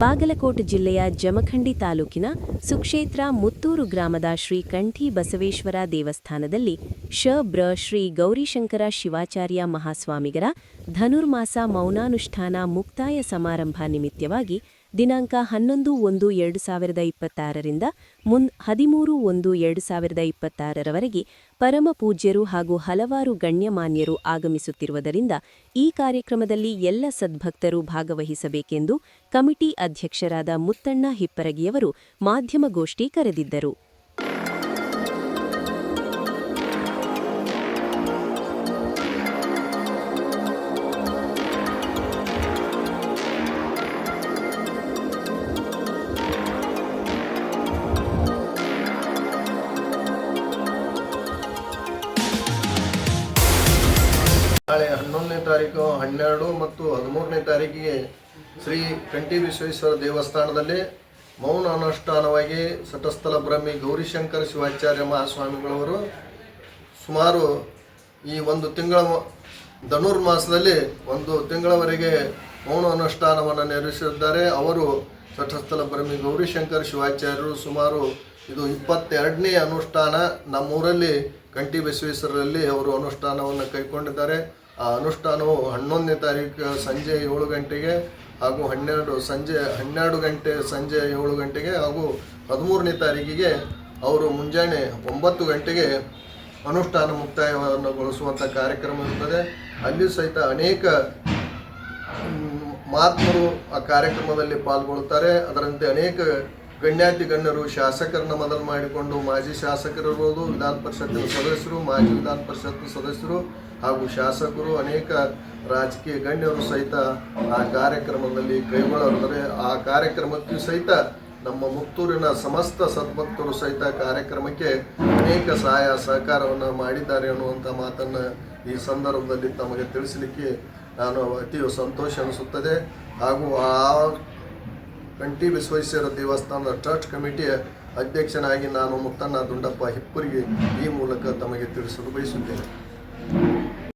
ಬಾಗಲಕೋಟೆ ಜಿಲ್ಲೆಯ ಜಮಖಂಡಿ ತಾಲೂಕಿನ ಸುಕ್ಷೇತ್ರ ಮುತ್ತೂರು ಗ್ರಾಮದ ಶ್ರೀ ಕಂಠಿ ಬಸವೇಶ್ವರ ದೇವಸ್ಥಾನದಲ್ಲಿ ಶ್ರೀ ಗೌರಿಶಂಕರ ಶಿವಾಚಾರ್ಯ ಮಹಾಸ್ವಾಮಿಗರ ಧನುರ್ಮಾಸ ಮೌನಾನುಷ್ಠಾನ ಮುಕ್ತಾಯ ಸಮಾರಂಭ ನಿಮಿತ್ತವಾಗಿ ದಿನಾಂಕ 11-1-2026 ರಿಂದ 13-1-2026 ರವರೆಗೆ ಪರಮ ಪೂಜ್ಯರು ಹಾಗೂ ಹಲವಾರು ಗಣ್ಯಮಾನ್ಯರು ಆಗಮಿಸುತ್ತಿರುವುದರಿಂದ ಈ ಕಾರ್ಯಕ್ರಮದಲ್ಲಿ ಎಲ್ಲ ಸದ್ಭಕ್ತರು ಭಾಗವಹಿಸಬೇಕೆಂದು ಕಮಿಟಿ ಅಧ್ಯಕ್ಷರಾದ ಮುತ್ತಣ್ಣ ಹಿಪ್ಪರಗಿಯವರು ಮಾಧ್ಯಮಗೋಷ್ಠಿ ಕರೆದಿದ್ದರು. ನಾಳೆ 11ನೇ ತಾರೀಕು 12 ಮತ್ತು 13ನೇ ತಾರೀಕಿಗೆ ಶ್ರೀ ಕಂಠಿ ವಿಶ್ವೇಶ್ವರ ದೇವಸ್ಥಾನದಲ್ಲಿ ಮೌನ ಅನುಷ್ಠಾನವಾಗಿ ಸಟಸ್ಥಲ ಬ್ರಹ್ಮಿ ಗೌರಿಶಂಕರ ಶಿವಾಚಾರ್ಯ ಮಹಾಸ್ವಾಮಿಗಳವರು ಸುಮಾರು ಈ ಒಂದು ತಿಂಗಳ ಧನುರ್ಮಾಸದಲ್ಲಿ ಒಂದು ತಿಂಗಳವರೆಗೆ ಮೌನ ಅನುಷ್ಠಾನವನ್ನು ನೆರವೇರಿಸಿದ್ದಾರೆ. ಅವರು ಸಟಸ್ಥಲ ಬ್ರಹ್ಮಿ ಗೌರಿಶಂಕರ ಶಿವಾಚಾರ್ಯರು ಸುಮಾರು ಇದು 22ನೇ ಅನುಷ್ಠಾನ ನಮ್ಮೂರಲ್ಲಿ ಕಂಠಿ ಬಸವೇಶ್ವರರಲ್ಲಿ ಅವರು ಅನುಷ್ಠಾನವನ್ನು ಕೈಗೊಂಡಿದ್ದಾರೆ. ಆ ಅನುಷ್ಠಾನವು 11ನೇ ತಾರೀಕು ಸಂಜೆ 7 ಗಂಟೆಗೆ ಹಾಗೂ 12 ಗಂಟೆ ಸಂಜೆ 7 ಗಂಟೆಗೆ ಹಾಗೂ 13ನೇ ತಾರೀಕಿಗೆ ಅವರು ಮುಂಜಾನೆ 9 ಗಂಟೆಗೆ ಅನುಷ್ಠಾನ ಮುಕ್ತಾಯವನ್ನು ಗೊಳಿಸುವಂಥ ಕಾರ್ಯಕ್ರಮ ಇರುತ್ತದೆ. ಅಲ್ಲಿ ಸಹಿತ ಅನೇಕ ಮಹಾತ್ಮರು ಆ ಕಾರ್ಯಕ್ರಮದಲ್ಲಿ ಪಾಲ್ಗೊಳ್ಳುತ್ತಾರೆ. ಅದರಂತೆ ಅನೇಕ ಗಣ್ಯಾತಿ ಗಣ್ಯರು ಶಾಸಕರನ್ನ ಮೊದಲು ಮಾಡಿಕೊಂಡು ಮಾಜಿ ಶಾಸಕರಿರ್ಬೋದು, ವಿಧಾನ ಪರಿಷತ್ತಿನ ಸದಸ್ಯರು, ಮಾಜಿ ವಿಧಾನ ಪರಿಷತ್ತಿನ ಸದಸ್ಯರು ಹಾಗೂ ಶಾಸಕರು, ಅನೇಕ ರಾಜಕೀಯ ಗಣ್ಯರು ಸಹಿತ ಆ ಕಾರ್ಯಕ್ರಮದಲ್ಲಿ ಕೈಗೊಳ್ಳಲಿದ್ದಾರೆ. ಆ ಕಾರ್ಯಕ್ರಮಕ್ಕೂ ಸಹಿತ ನಮ್ಮ ಮುತ್ತೂರಿನ ಸಮಸ್ತ ಸದ್ಭಕ್ತರು ಸಹಿತ ಕಾರ್ಯಕ್ರಮಕ್ಕೆ ಅನೇಕ ಸಹಾಯ ಸಹಕಾರವನ್ನು ಮಾಡಿದ್ದಾರೆ ಅನ್ನುವಂಥ ಮಾತನ್ನು ಈ ಸಂದರ್ಭದಲ್ಲಿ ತಮಗೆ ತಿಳಿಸಲಿಕ್ಕೆ ನಾನು ಅತಿ ಸಂತೋಷ ಅನಿಸುತ್ತದೆ. ಹಾಗೂ ಆ ಕಂಠಿ ವಿಶ್ವೇಶ್ವರ ದೇವಸ್ಥಾನದ ಟ್ರಸ್ಟ್ ಕಮಿಟಿಯ ಅಧ್ಯಕ್ಷನಾಗಿ ನಾನು ಮುತ್ತಣ್ಣ ದುಂಡಪ್ಪ ಹಿಪ್ಪರಿಗೆ ಈ ಮೂಲಕ ತಮಗೆ ತಿಳಿಸಲು ಬಯಸುತ್ತೇನೆ.